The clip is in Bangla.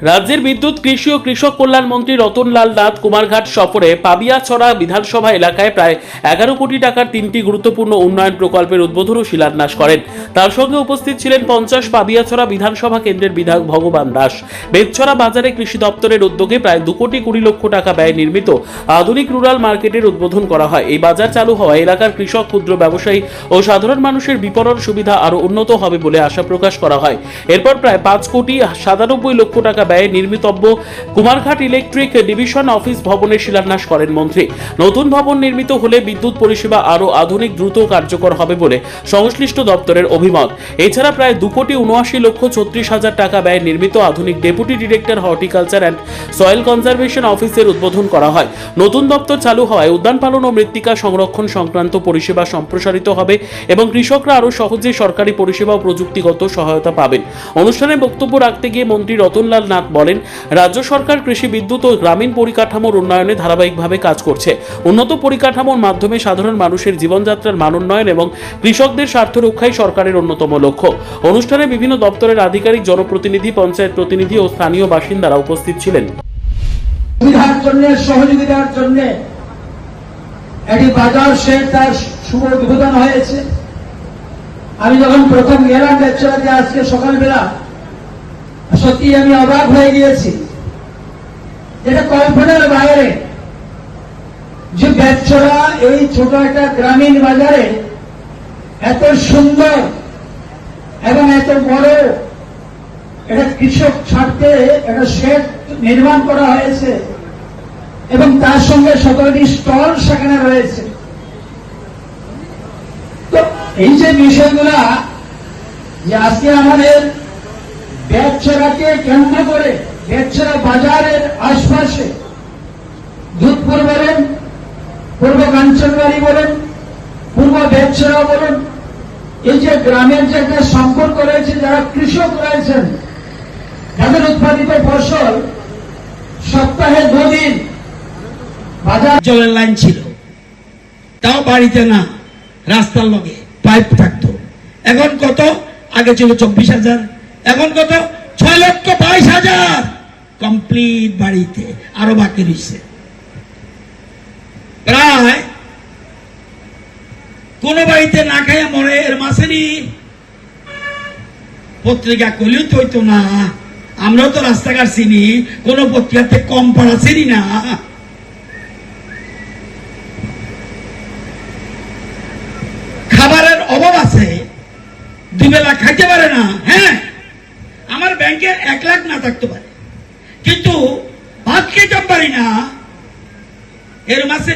রাজ্যের বিদ্যুৎ কৃষি ও কৃষক কল্যাণ মন্ত্রী রতনলাল নাথ কুমারঘাট সফরে পাবিয়াছড়া বিধানসভা এলাকায় প্রায় 11 কোটি টাকার 3টি গুরুত্বপূর্ণ উন্নয়ন প্রকল্পের উদ্বোধন ও শিলান্যাস করেন। তার সঙ্গে উপস্থিত ছিলেন 50 পাবিয়াছড়া বিধানসভা কেন্দ্রের বিধায়ক ভগবান দাস। বেতছড়া বাজারে কৃষি দপ্তরের উদ্যোগে প্রায় 2 কোটি 20 লক্ষ টাকা ব্যয়ে নির্মিত আধুনিক রুরাল মার্কেটের উদ্বোধন করা হয়। এই বাজার চালু হওয়ায় এলাকার কৃষক, ক্ষুদ্র ব্যবসায়ী ও সাধারণ মানুষের বিপণন সুবিধা আরও উন্নত হবে বলে আশা প্রকাশ করা হয়। এরপর প্রায় 5 কোটি 97 লক্ষ টাকা ব্যয়ে নির্মিতব্য কুমারঘাট ইলেকট্রিক ডিভিশন অফিস ভবনের শিলান্যাস করেন মন্ত্রী। নতুন ভবন নির্মিত হলে বিদ্যুৎ পরিষেবা আরও আধুনিক, দ্রুত কার্যকর হবে বলে সংশ্লিষ্ট দপ্তরের অভিমত। এছাড়া প্রায় 2 কোটি 79 লক্ষ 36 হাজার টাকা ব্যয়ে নির্মিত আধুনিক deputy director horticulture and soil conservation অফিসের উদ্বোধন করা হয়। নতুন দপ্তর চালু হওয়ায় উদ্যান পালন ও মৃত্তিকা সংরক্ষণ সংক্রান্ত পরিষেবা সম্প্রসারিত হবে এবং কৃষকরা আরও সহজে সরকারি পরিষেবা ও প্রযুক্তিগত সহায়তা পাবেন। অনুষ্ঠানে বক্তব্য রাখতে গিয়ে মন্ত্রী রতনলাল নাথ বলেন, রাজ্য সরকার কৃষি, বিদ্যুৎ ও গ্রামীণ পরিকাঠামোর উন্নয়নে ধারাবাহিকভাবে কাজ করছে। উন্নত পরিকাঠামোর মাধ্যমে সাধারণ মানুষের জীবনযাত্রার মান উন্নয়ন এবং কৃষকদের স্বার্থ রক্ষাই সরকারের অন্যতম লক্ষ্য। অনুষ্ঠানে বিভিন্ন দপ্তরের আধিকারিক, জনপ্রতিনিধি, পঞ্চায়েত প্রতিনিধি ও স্থানীয় বাসিন্দারা উপস্থিত ছিলেন। সহযোগিতার জন্য একটি বাজার শেড তার শুভ উদ্বোধন হয়েছে। আমি যখন প্রথম গেলাম বেতছড়াতে আজকে সকালবেলা, সত্যি আমি অবাক হয়ে গিয়েছি। যেটা কল্পনার বাইরে যে বেতছড়া এই ছোট একটা গ্রামীণ বাজারে এত সুন্দর এবং এত বড় এটা কৃষক স্বার্থে একটা শেড নির্মাণ করা হয়েছে এবং তার সঙ্গে সকলটি স্টল সেখানে রয়েছে। তো এই যে বিষয়গুলা যে আজকে আমাদের বেতছড়াকে কেন্দ্র করে, বেতছড়া বাজারের আশপাশে দুধপুর বলেন, পূর্ব কাঞ্চনবাড়ি বলেন, পূর্ব বেতছড়া বলেন, এই যে গ্রামের যে একটা সম্পর্ক রয়েছে, যারা কৃষক রয়েছেন তাদের উৎপাদিত ফসল সপ্তাহে 2 দিন বাজার জলের লাইন ছিল, তাও বাড়িতে না, রাস্তার লগে পাইপ থাকতো। এখন কত? আগে ছিল 24,000, এখন কত? 6,22,000 কমপ্লিট বাড়িতে, আরো বাকি রয়েছে। প্রায় কোন বাড়িতে না খাইয়া মরে এর মাসেরই পত্রিকা করলেও তো হইতো না। আমরাও তো রাস্তাঘাট চিনি, কোন পত্রিকাতে কম পড়া চিনি না। খাবারের অভাব আছে, 2 বেলা খাইতে পারে না। হ্যাঁ, আমার ব্যাংকে 1 লাখ না থাকতে পারে, কিন্তু ভাত খেতে পারি না। এর মাসে